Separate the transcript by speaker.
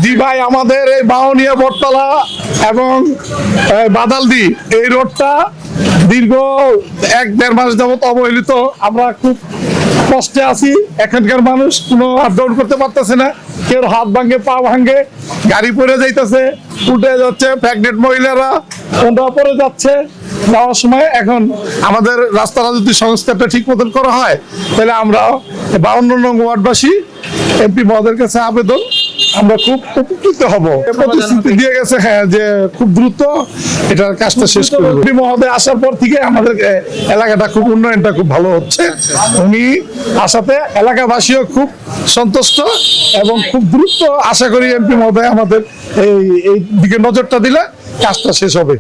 Speaker 1: জি ভাই, আমাদের এই বাউনিয়া বটতলা এবং বাদালদি এই রোডটা দীর্ঘ 1-1.5 মাস যাবত অবহেলিত। আমরা খুব কষ্টে আছি। এখানকার মানুষ কোনো আপ ডাউন করতে পারতেছে না। কেউ হাত ভাঙে, পা ভাঙে, গাড়ি পড়ে যাইতেছে, উঠে যাচ্ছে, প্রেগনেন্ট মহিলারা ওটা পড়ে যাচ্ছে যাওয়ার সময়। এখন আমাদের রাস্তাটা যদি সংস্কারটা ঠিক মতন করা হয় তাহলে আমরা 52 নং ওয়ার্ডবাসী এমপি মহোদয়ের কাছে আবেদন, আমরা খুব উপকৃত হব। প্রতিশ্রুতি দিয়ে গেছে হ্যাঁ যে খুব দ্রুত এটার কাজটা শেষ করবে। এমপি মহোদয় আসার পর থেকে আমাদের এলাকাটা খুব উন্নয়নটা খুব ভালো হচ্ছে। উনি আসাতে এলাকাবাসীও খুব সন্তুষ্ট এবং খুব দ্রুত আশা করি এমপি মহোদয় আমাদের এই দিকে নজরটা দিলে কাজটা শেষ হবে।